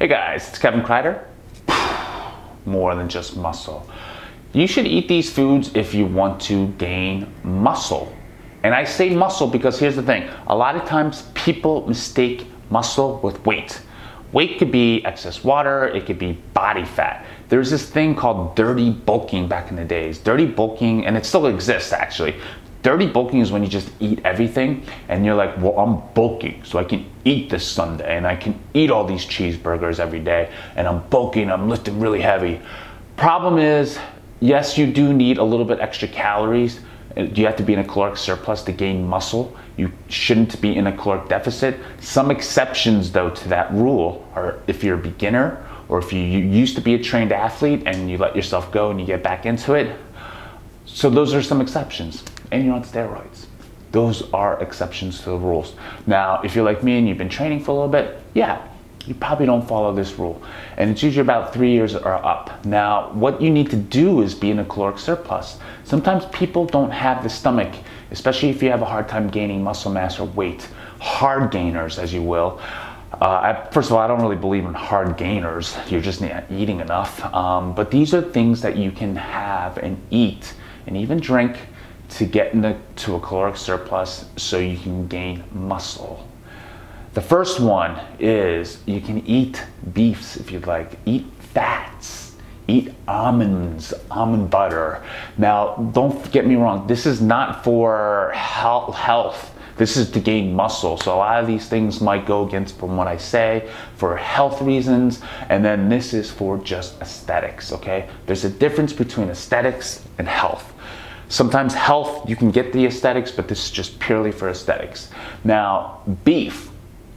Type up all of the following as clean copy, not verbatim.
Hey guys, it's Kevin Kreider. More than just muscle. You should eat these foods if you want to gain muscle. And I say muscle because here's the thing. A lot of times people mistake muscle with weight. Weight could be excess water, it could be body fat. There's this thing called dirty bulking back in the days. Dirty bulking, and it still exists actually. Dirty bulking is when you just eat everything and you're like, well, I'm bulking, so I can eat this sundae and I can eat all these cheeseburgers every day and I'm bulking, I'm lifting really heavy. Problem is, yes, you do need a little bit extra calories. You have to be in a caloric surplus to gain muscle. You shouldn't be in a caloric deficit. Some exceptions though to that rule are if you're a beginner or if you used to be a trained athlete and you let yourself go and you get back into it. So those are some exceptions. And you're on steroids. Those are exceptions to the rules. Now, if you're like me and you've been training for a little bit, yeah, you probably don't follow this rule. And it's usually about 3 years or up. Now, what you need to do is be in a caloric surplus. Sometimes people don't have the stomach, especially if you have a hard time gaining muscle mass or weight. Hard gainers, as you will. First of all, I don't really believe in hard gainers. You're just not eating enough. But these are things that you can have and eat and even drink to get into a caloric surplus so you can gain muscle. The first one is you can eat beefs if you'd like, eat fats, eat almonds, almond butter. Now, don't get me wrong, this is not for health. This is to gain muscle. So a lot of these things might go against from what I say for health reasons, and then this is for just aesthetics, okay? There's a difference between aesthetics and health. Sometimes health, you can get the aesthetics, but this is just purely for aesthetics. Now, beef,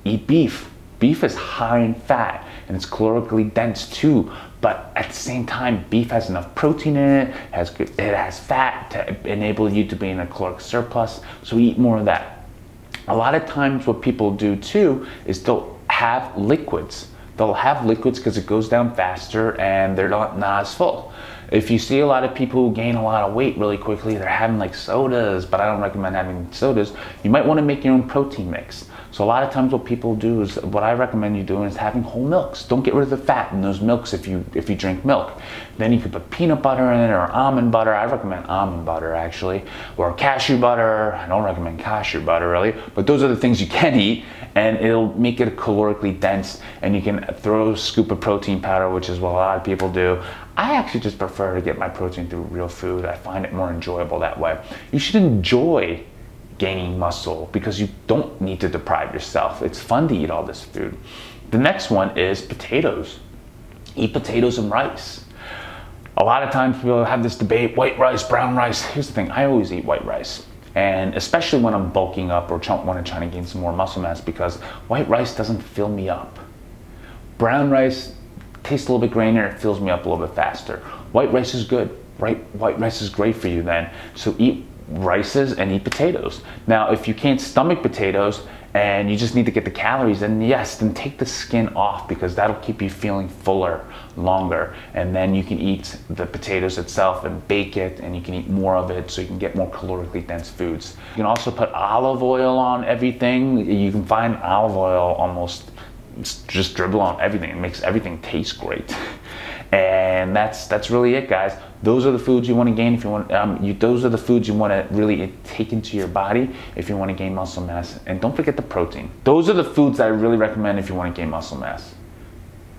eat beef. Beef is high in fat and it's calorically dense too, but at the same time, beef has enough protein in it, it has fat to enable you to be in a caloric surplus, so eat more of that. A lot of times what people do too is they'll have liquids. They'll have liquids because it goes down faster and they're not as full. If you see a lot of people who gain a lot of weight really quickly, they're having like sodas, but I don't recommend having sodas. You might want to make your own protein mix. So a lot of times what people do is, what I recommend you doing is having whole milks. Don't get rid of the fat in those milks if you drink milk. Then you could put peanut butter in it or almond butter. I recommend almond butter actually, or cashew butter. I don't recommend cashew butter really, but those are the things you can eat and it'll make it calorically dense, and you can throw a scoop of protein powder, which is what a lot of people do. I actually just prefer to get my protein through real food. I find it more enjoyable that way. You should enjoy gaining muscle because you don't need to deprive yourself. It's fun to eat all this food. The next one is potatoes. Eat potatoes and rice. A lot of times people have this debate, white rice, brown rice. Here's the thing, I always eat white rice. And especially when I'm bulking up or want to try to gain some more muscle mass, because white rice doesn't fill me up. Brown rice tastes a little bit grainier, it fills me up a little bit faster. White rice is good, right? White rice is great for you then. So eat rices and eat potatoes. Now, if you can't stomach potatoes and you just need to get the calories, then yes, then take the skin off because that'll keep you feeling fuller longer. And then you can eat the potatoes itself and bake it, and you can eat more of it so you can get more calorically dense foods. You can also put olive oil on everything. You can find olive oil almost just dribble on everything. It makes everything taste great. And that's really it, guys. Those are the foods you want to gain if you want. Those are the foods you want to really take into your body if you want to gain muscle mass. And don't forget the protein. Those are the foods that I really recommend if you want to gain muscle mass.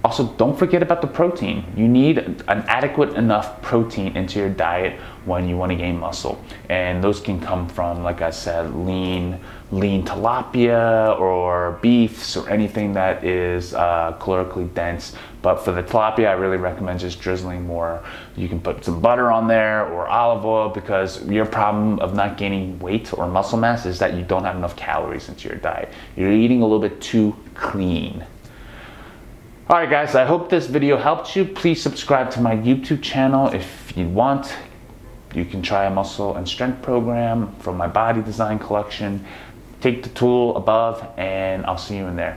Also, don't forget about the protein. You need an adequate enough protein into your diet when you want to gain muscle. And those can come from, like I said, lean tilapia or beefs or anything that is calorically dense. But for the tilapia, I really recommend just drizzling more. You can put some butter on there or olive oil, because your problem of not gaining weight or muscle mass is that you don't have enough calories into your diet. You're eating a little bit too clean. All right, guys, I hope this video helped you. Please subscribe to my YouTube channel if you want. You can try a muscle and strength program from my body design collection. Take the tool above, and I'll see you in there.